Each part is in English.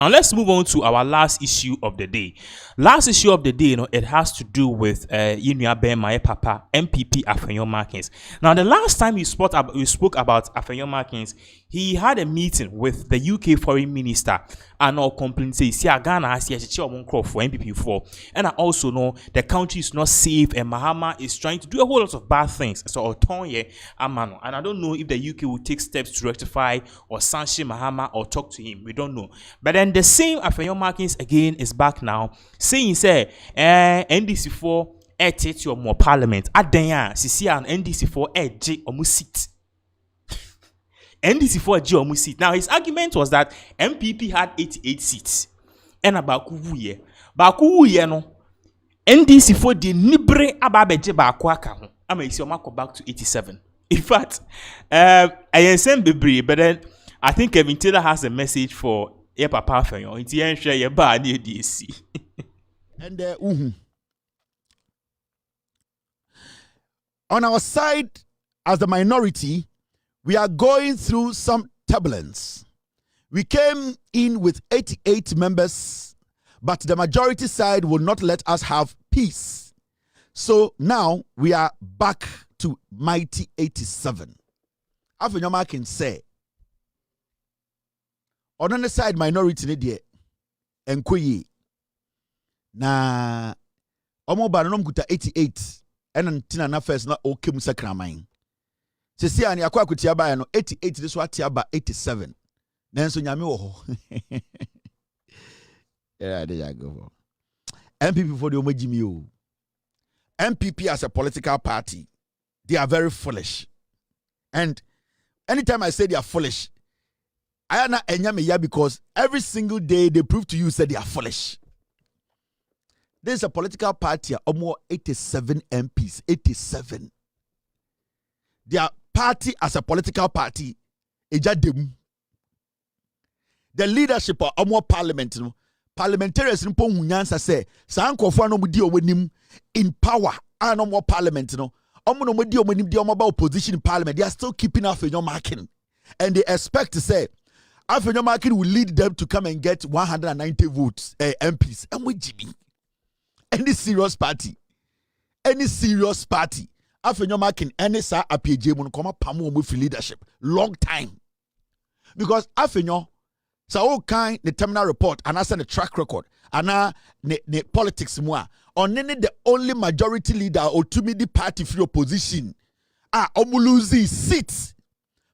Now let's move on to our last issue of the day. Last issue of the day, it has to do with my papa NPP Afenyo-Markin. Now the last time we spoke about Afenyo-Markin, he had a meeting with the UK Foreign Minister and all complaints say Ghana has for NPP for, and I also know the country is not safe and Mahama is trying to do a whole lot of bad things. So Abronye Amano, and I don't know if the UK will take steps to rectify or sanction Mahama or talk to him. We don't know. But then the same Afenyo-Markin again is back now, saying say NDC4 take your more parliament. Adenya Cecilia and NDC4 J or seat. NDC4 J or seat. Now his argument was that NPP had 88 seats. And about Bakuye no NDC4 the nibre ababeje bakwaka ho. Ama isi omako back to 87. In fact, I send Bibri, but then I think Kevin Taylor has a message for your papa Afenyo. It's here share your bar near DC. And on our side, as the minority, we are going through some turbulence. We came in with 88 members, but the majority side will not let us have peace. So now we are back to mighty 87. Afenyo-Markin say, on the side minority ne de enkoyi na omo ba no kuta 88 and ntina na first na okay musa kraman Cecilia ni akwa kutia ba no 88 this what aba 87 nanso nyame wo ho yeah there you go. NPP for the omajimi o. NPP as a political party, they are very foolish, and anytime I say they are foolish, I am not enyame because every single day they prove to you that they are foolish. There is a political party almost 87 MPs, 87. Their party as a political party, the leadership of almost parliament, parliamentarians in Pongunyansa say, Sanko no mudi owenim in power, and no more parliament, no mudi owenim di opposition in parliament. They are still keeping Afenyo-Markin, and they expect to say Afenyo-Markin will lead them to come and get 190 votes, MPs. And with Jimmy, any serious party, Afenyo-Markin, any sa APJ mun come pamu with leadership long time, because Afenyo so all kind the terminal report and I said the track record and the politics more on any the only majority leader or to me the party for opposition omuluzi seats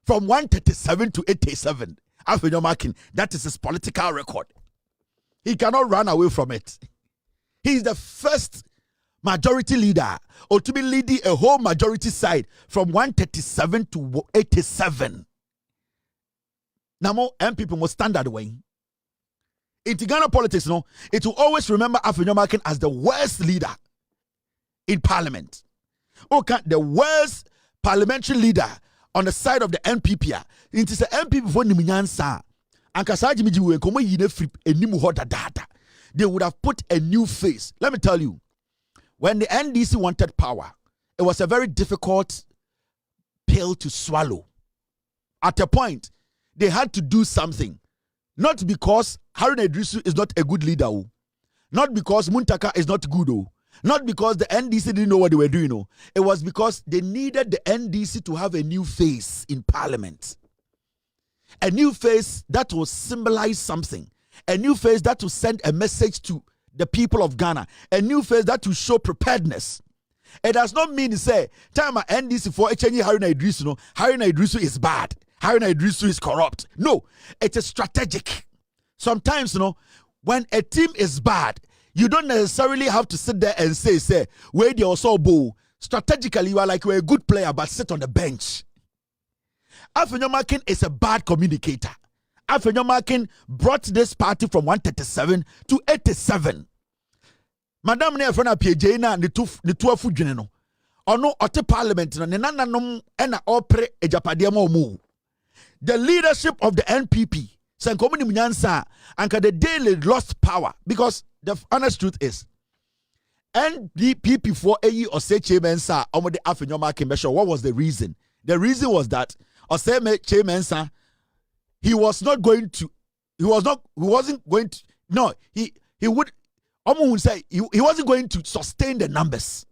from 137 to 87. Afenyo-Markin, that is his political record. He cannot run away from it. He is the first majority leader or to be leading a whole majority side from 137 to 87. Now more MPP must stand that way. In Ghana politics, no, it will always remember Afenyo-Markin as the worst leader in parliament. Okay, the worst parliamentary leader on the side of the NPP. It is the NPP for Niminyansa. And Kasaji Mijiwe Komo Yine Flip a Nimuhoda data. They would have put a new face. Let me tell you, when the NDC wanted power, it was a very difficult pill to swallow. At a point, they had to do something. Not because Haruna Idrisu is not a good leader. Not because Muntaka is not good. Not because the NDC didn't know what they were doing. It was because they needed the NDC to have a new face in parliament. A new face that will symbolize something. A new face that will send a message to the people of Ghana. A new face that will show preparedness. It does not mean to say, time NDC for HNE Haruna Idrisu, Haruna Idrisu is bad. Haruna Idrisu is corrupt. No, it is strategic. Sometimes, when a team is bad, you don't necessarily have to sit there and say, where they also bow. Strategically, you are like you're a good player, but sit on the bench. Afenyo-Markin is a bad communicator. Afenyo-Markin brought this party from 137 to 87. Madam Nefrona PJ na the two of Fujino. Ono ote parliament na nananom ena opre ejapade ma omu. The leadership of the NPP, Sankomuni Munyansa, and the daily lost power because the honest truth is, NPP for AE or say Chairmansa, Omo the Afenyo-Markin measure. What was the reason? The reason was that Oseme Chairmansa, he was not going to wasn't going to, no, he would, Omo would say, he wasn't going to sustain the numbers.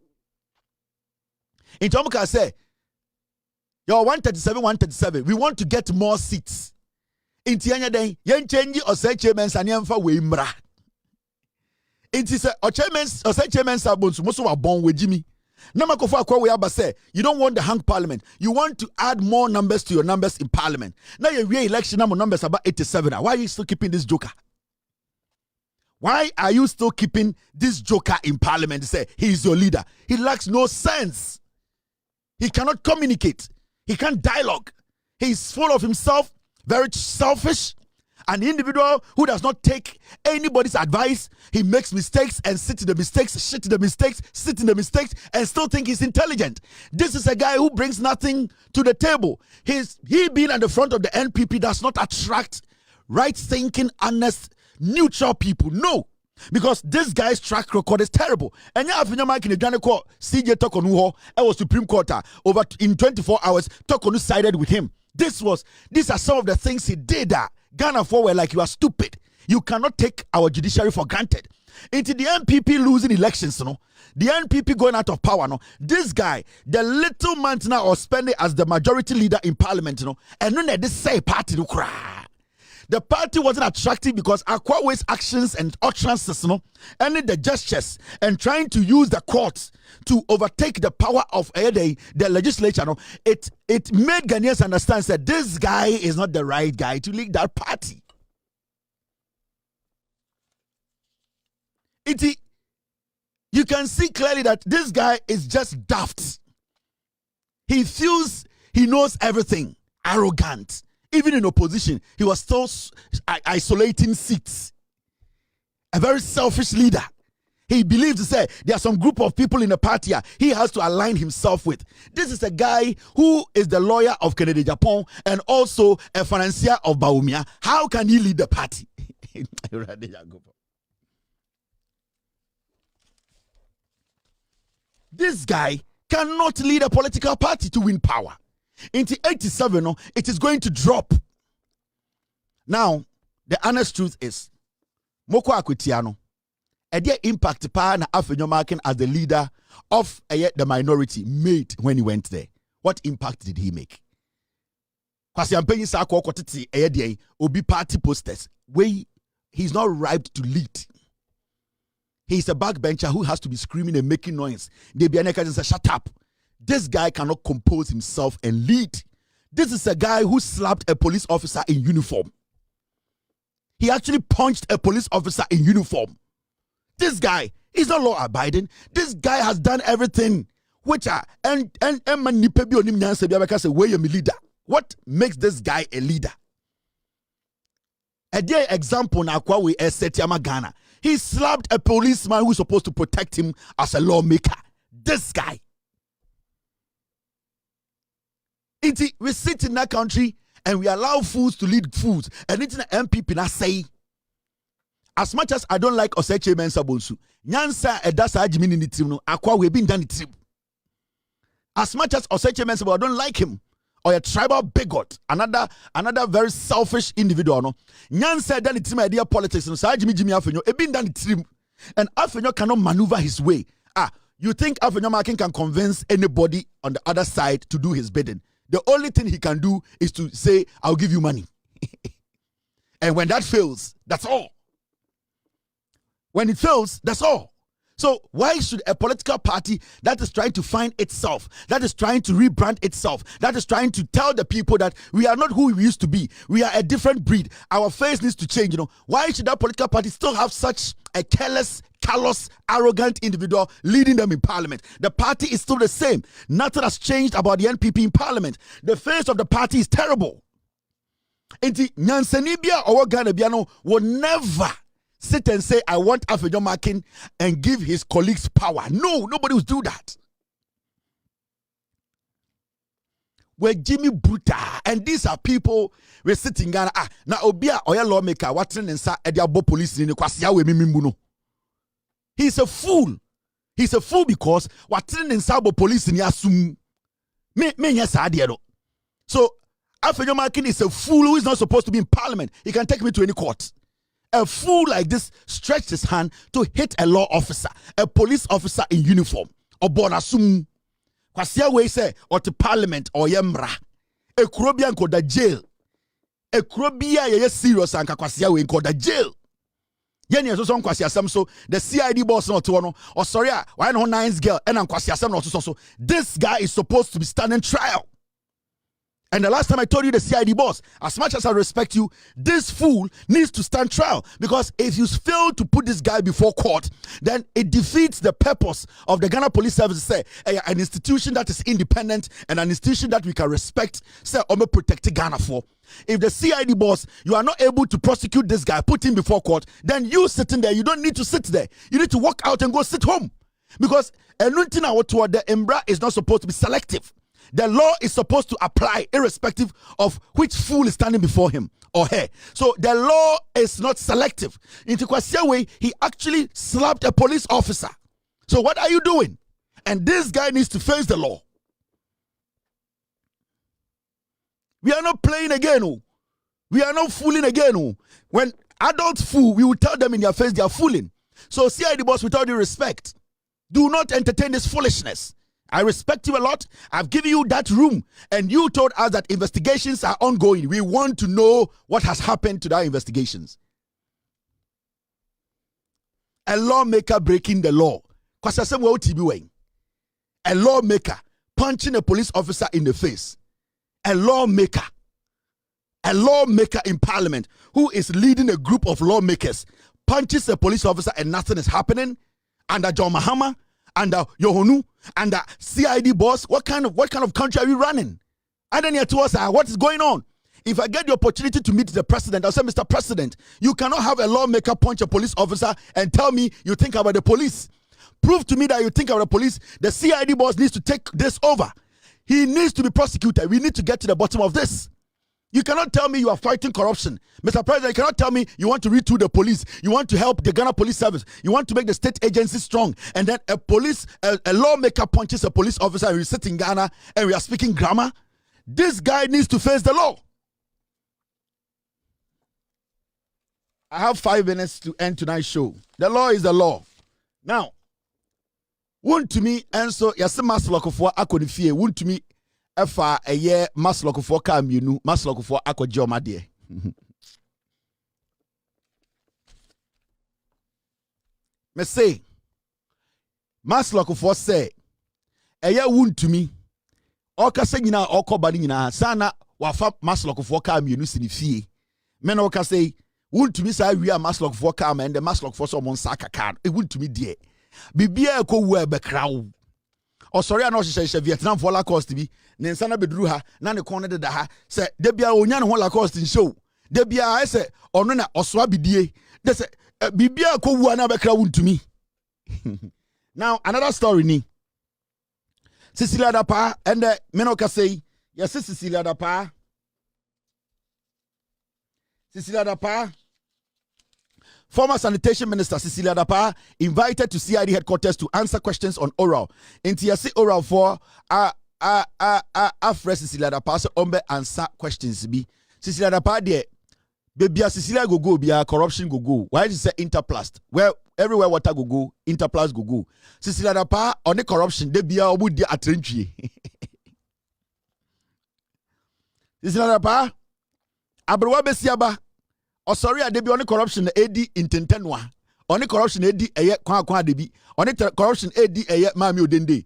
In Tomuka say, you're 137, we want to get more seats. In Tianya Day, yen change or say chairman Sanyamfa Wimra. It is a chairman or say chairman Sabons, most of our born with Jimmy. Namakofa Kwawe Abba say, you don't want the hang parliament. You want to add more numbers to your numbers in parliament. Now your re-election number numbers about 87. Why are you still keeping this joker? Why are you still keeping this joker in parliament? Say he's your leader. He lacks no sense. He cannot communicate. He can't dialogue. He's full of himself, very selfish. An individual who does not take anybody's advice. He makes mistakes and sit in the mistakes, shit in the mistakes, sit in the mistakes, and still think he's intelligent. This is a guy who brings nothing to the table. He being at the front of the NPP does not attract right-thinking, honest, neutral people. No. Because this guy's track record is terrible. And yeah, Afenyo-Markin in the court, CJ Tokonu, was Supreme Court over in 24 hours. Tokonu sided with him. These are some of the things he did that Ghana for were like, you are stupid. You cannot take our judiciary for granted. Into the NPP losing elections, the NPP going out of power, this guy, the little month now or spending as the majority leader in parliament, and then they say party to cry. The party wasn't attractive because Akwawe's actions and utterances, and the gestures and trying to use the courts to overtake the power of the legislature, it made Ghanaians understand that this guy is not the right guy to lead that party. You can see clearly that this guy is just daft. He feels he knows everything, arrogant. Even in opposition, he was still isolating seats. A very selfish leader. He believes to say there are some group of people in the party he has to align himself with. This is a guy who is the lawyer of Kennedy Japan and also a financier of Baumia. How can he lead the party? This guy cannot lead a political party to win power. Into 87, it is going to drop. Now, the honest truth is, Moko Akwetiano, a dear impact pa na Afenyo-Markin as the leader of the minority made when he went there. What impact did he make? Kwasi Ampenyi sa akwa kotiti eye obi party posters. He's not ripe to lead. He's a backbencher who has to be screaming and making noise. They be and say, shut up. This guy cannot compose himself and lead. This is a guy who slapped a police officer in uniform. He actually punched a police officer in uniform. This guy is not law abiding. This guy has done everything. Which are what makes this guy a leader? A dear example now, Setiama Ghana. He slapped a policeman who's supposed to protect him as a lawmaker. This guy. We sit in that country and we allow fools to lead fools. And it's an MPP na say. As much as I don't like Oseche Mensa Bonsu, Nyansa Edasa Jimin in the team, no, Akwa we been done the team. As much as Oseche Mensa, I don't like him. Or a tribal bigot, another very selfish individual. No, Nyansa done the team idea politics, and Jimmy Afenyo, it been done the team. And Afenyo cannot maneuver his way. You think Afenyo-Markin can convince anybody on the other side to do his bidding? The only thing he can do is to say, I'll give you money. And when that fails, that's all. When it fails, that's all. So why should a political party that is trying to find itself, that is trying to rebrand itself, that is trying to tell the people that we are not who we used to be, we are a different breed, our face needs to change, why should that political party still have such a careless, callous, arrogant individual leading them in parliament? The party is still the same. Nothing has changed about the NPP in parliament. The face of the party is terrible. Inti Nyansenibia or Ghana Biano will never sit and say, I want Afenyo-Markin and give his colleagues power. No, nobody will do that. We're Jimmy Bruta, and these are people we're sitting in Ghana. Now Obia or lawmaker, what's in inside Ediabo police in the He's a fool. He's a fool because what's in inside police in Yasum. Me yes, so Afenyo-Markin is a fool who is not supposed to be in parliament. He can take me to any court. A fool like this stretched his hand to hit a law officer, a police officer in uniform. Obonasum. Kwasia we say or to parliament or yemra. A Kurobian called the jail. A Kurobia ye serious and kwasia we called the jail. Yeni so kwasia sam so the CID boss not to or sorry, why no nice girl and kwasia sam not so. This guy is supposed to be standing trial. And the last time I told you the CID boss, as much as I respect you, this fool needs to stand trial. Because if you fail to put this guy before court, then it defeats the purpose of the Ghana Police Service. Say, an institution that is independent and an institution that we can respect, say, protect Ghana for. If the CID boss, you are not able to prosecute this guy, put him before court, then you sitting there, you don't need to sit there. You need to walk out and go sit home. Because the Embra is not supposed to be selective. The law is supposed to apply irrespective of which fool is standing before him or her. So the law is not selective. In Tikwasia, he actually slapped a police officer. So what are you doing? And this guy needs to face the law. We are not playing again. Oh. We are not fooling again. Oh. When adults fool, we will tell them in their face they are fooling. So CID boss, with all due respect, do not entertain this foolishness. I respect you a lot. I've given you that room and you told us that investigations are ongoing. We want to know what has happened to that investigations. A lawmaker breaking the law. A lawmaker punching a police officer in the face. A lawmaker in parliament who is leading a group of lawmakers punches a police officer and nothing is happening. Under John Mahama, under Yohonu, under CID boss, what kind of country are we running? And then to us, what is going on? If I get the opportunity to meet the president, I'll say, Mr. President, you cannot have a lawmaker punch a police officer and tell me you think about the police. Prove to me that you think about the police. The CID boss needs to take this over. He needs to be prosecuted. We need to get to the bottom of this. You cannot tell me you are fighting corruption. Mr. President, you cannot tell me you want to retool the police. You want to help the Ghana Police Service. You want to make the state agency strong. And then a lawmaker punches a police officer and we sit in Ghana and we are speaking grammar. This guy needs to face the law. I have 5 minutes to end tonight's show. The law is the law. Now, won to me and so yase maslokofo akonifie won to me efa eye maslokofo ka mienu maslokofo akogye omade. Me say maslokofo say eye won to me okasa nyina okoba nyina sana wafa maslokofo ka mienu sinifie. Me na okasa won to me say wi a maslokofo ka ma and the maslokofo so mon saka ka e won to me die bibia ko wu ebekrawo osori ana ohyehyehye Vietnam for Lacoste bi ne nsa na beduru ha na ne kon ne deda ha se de bia onya ne ho Lacoste show de bia se ono na osoa bidie de se bibia ko wu ana bekrawo ntumi. Now another story ni Cecilia Dapaah and the menoka say yes Cecilia Dapaah former Sanitation Minister Cecilia Dapaah invited to CID headquarters to answer questions on oral. Intiasi oral for Afre Cecilia Dapaah so ombe answer questions be. Cecilia Dapaah de baby Cecilia go be corruption go. Why is it interplast? Where everywhere water go, interplast go. Cecilia Dapaah on the corruption de bia obu de atrenchie. Cecilia Dapaah Abronye besiaba sorry, I debi on corruption AD intentenwa. On corruption AD eye kwa debi. On corruption AD eye mami odende.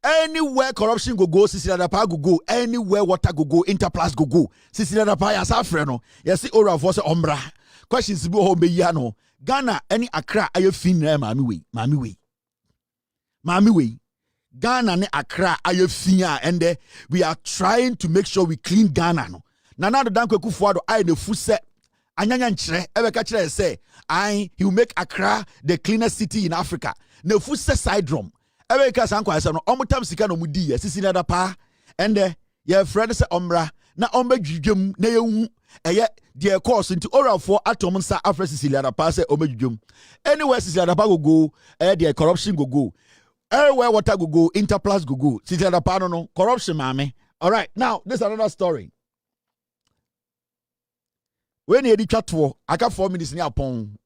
Anywhere corruption go, Cecilia Dapaah go. Anywhere water go, interplast go. Cecilia Dapaah ya safre no. Ya si ora for se ombra. Questions bi ho be ya no. Ghana any Accra aye fin na mami we. Ghana ne Accra aye fin and we are trying to make sure we clean Ghana no. Nana do dankwe kufuado aye ne fuse anyanya nchire ebeka chire say he will make Accra the cleanest city in Africa. Ne fuse syndrome ebeka sankwa say no omutam sika no mudi ya Cecilia Dapaah and ye friend say omra na omba dwudwam na yehu eye de course into oral for atom nsa Afre Cecilia Dapaah say omedwudwam anywhere Cecilia Dapaah go de corruption go everywhere water go interplast go Cecilia Dapaah no corruption mame. All right, now this is another story. when you chat for aka 4 minutes ni apon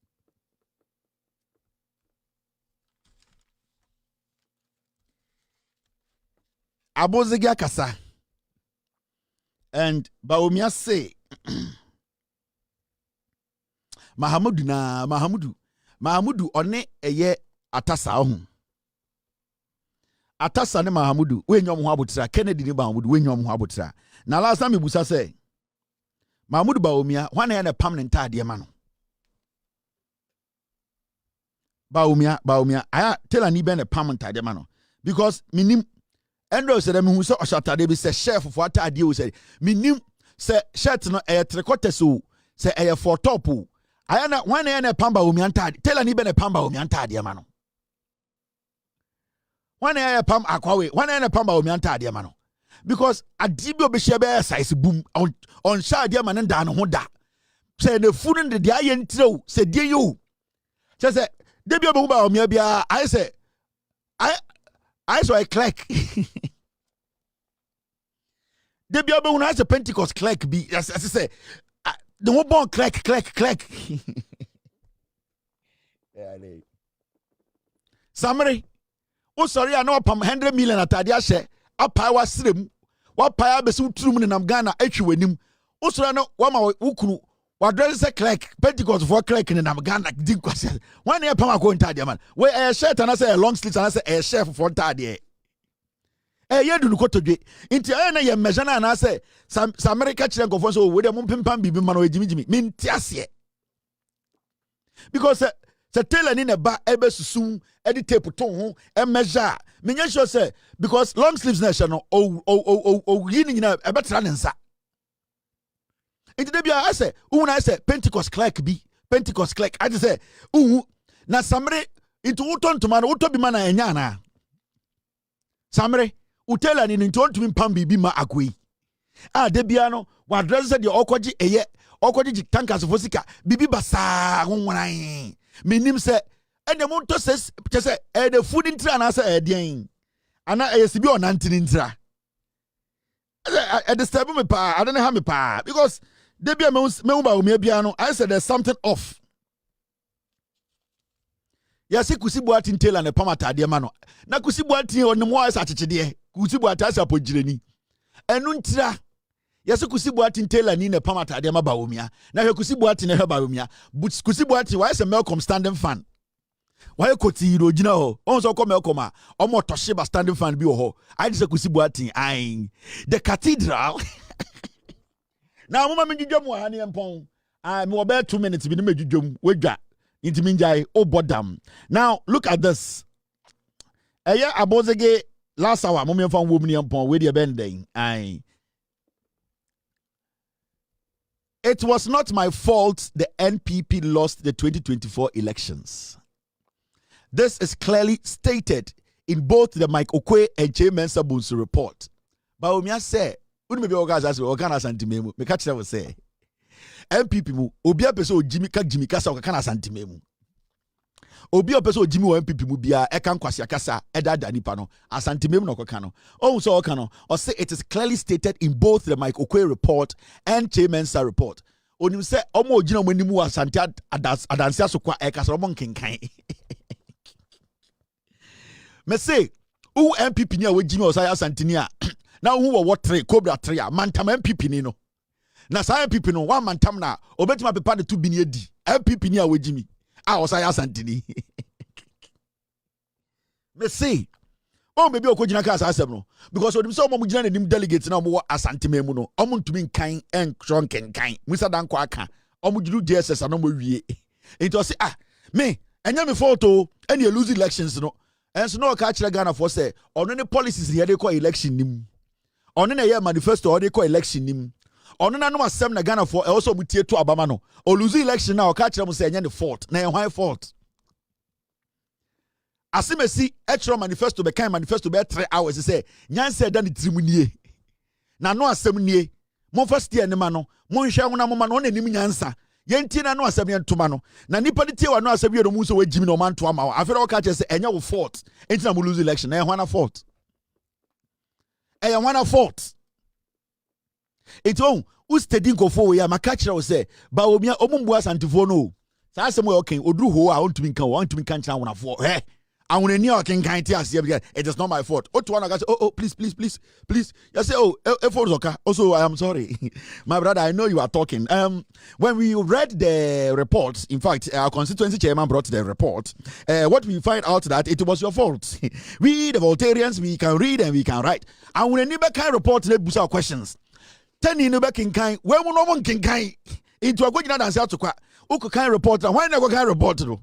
Abozege kasa and Baumia say Mahamudu one eye atasa ho atasa ne Mahamudu we nyom ho abotra Kennedy ne Mahamudu we nyom ho abotra na last time busa say Mahamudu Baumia wane na pam ne ntade ma no Baumia aya tell ani be ne pam ntade ma no because minim Endo said me hu se oshatade bi se chef for atade o say minim se shirt no e three-quarter so se e for top o aya na wane na pam Baumia ntade tell ani be ne pam Baumia ntade ma no wane ya pam akwawe wane na pam Baumia ntade ma no because adibi obehye be size boom on shade ma ne da no ho da say na funu de dia ye ntrew say die yo say debi obehu Baumia bia I say I saw a clerk. They be able to Pentecost clerk be as I say the one born clerk. Summary. Oh sorry, I know pam 100 million atadia share. A power slim. What power be so true in Ghana echiwenim. Oh sorry, no one ma ukunu. What dress a clerk Pentecost for clerk in Ghana dig question. One year pam go into man. Where a shirt and I say a long sleeves and I say a chef for tadie. You do go to the into any measure and I say some American go for so with a mumpim bibi man Jimmy mean tiasie because the tailor in a bar ebe soon edit tape to and measure mean sure say because long sleeves national yin a better answer. Into the I say, I say Pentecost clerk be Pentecost clerk. I just say, na samre into uton to man uto be man enyana. Samre utela ni into to me pam bibi ma agui. Debiano wa dress the okoji eye okoji tankers fosika bibi basa wonwan. Minim say and the monto says say the food in tra na say edien. Ana sibi on antinintra. At the step me pa I don't have me pa because Debia me I said there's something off. Yasi kusibuati ntela ne pamata de ma no. Na kusibuati on mo asa chichide. Kusibuati asa pojireni. Enu ntira. Yasi kusibuati ntela ni ne pamata de ma Baumia. Na hwe kusibuati ne hwe Baumia. But kusibuati why is a Malcolm standing fan? Why koti ro gina ho? On so come Malcolm a. Omo toshiba standing fan bi ho. I just kusibuati ai. The cathedral now, mama me jujum wa hani empon. Me about 2 minutes bi me jujum wedwa. Intimi njai obodam. Now, look at this. Eya abozege last hour mama empon wo me empon we dey bending. It was not my fault the NPP lost the 2024 elections. This is clearly stated in both the Mike Okwe and J. Mensah Bonsu report. Baumia said Unu me be organize organa santimemu. Me catch them say. NPP mu obi a person Jimmy kasa organa santimemu. Obi a person Jimmy o NPP mu bia e kan kwase akasa e da nipa no asantimemu no koka no. Oh so oka no. Or say it is clearly stated in both the Mike Okwe report and J. Mensah report. Onim say omo ogina mo nimu asante adanse asokwa e kasa omo nkenkan. Me say who NPP ni a we Jimmy osaya asantini a now who what three cobra three mantam MPP ni no na sa MPP no one mantam na obetima pepa de 2 bi di MPP ni a wejimi a osaya santini me say oh maybe okojina ka asem no because odim say omo gina nanim delegate na omo asantime mu no omo ntumi nkan en kronken kan musa dan kwa aka omo giru JSS na omo wie into say me enya me photo any lose elections no enso no ka kire Ghana for say ono ne policies here dey call election nim ono na ye manifesto or dey call election nim ono na no asem na Ghana for also mutie to abama no o lose election na o ka kire mo say enya the fault na e hwan fault asemesi etro manifesto be kan manifesto be 3 hours say nyanse da ne trimunie na no asem nie mo first year ne ma no mo nhwe ho na mo ma no na nim nyansa yenti na no asem ye ntoma no na nipa de tie wa no asem ye no mu so wagimi no man to ama wo afere o ka kire say enya wo fault enti na mo lose election na e hwan na fault e hwan na fault. It's who studying nkofo we ya makakyerɛ wo sɛ ba omi omumbu asantifo no saa asɛm we okay oduru ho a ontumi kan kyerɛ wonafo he awonani a kenkan te aseɛ because it is not my fault oto one go say oh please you say effort oka also I am sorry my brother I know you are talking when we read the report, in fact our constituency chairman brought the report, what we find out that it was your fault. We the Voltarians, we can read and we can write, and when any kind report they busa questions 10 in the kenkan when we no one kenkan into a good answer to kwa uko kind report and why never kind report no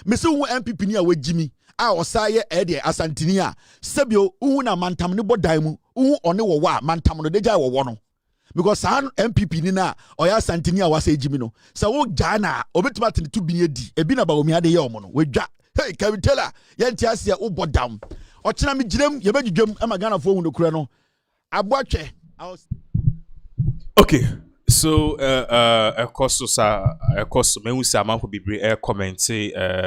Mr. NPP ni awe Jimmy a osaye ede asantini a sebio uhu na mantam ne bodai mu uhu one wo wa mantam no deja wo no because an NPP ni na oya asantini a wasa Jimmy no so wo gya na obetima tene to bi edi ebi na ba omi ade ye omo no wedwa hey can we tell her yenti ase wo bodam ochena me girem ye badwudwam ama Ghana fo hu no kura no aboatwe. Okay. So, of course, me who say I'm going to be comment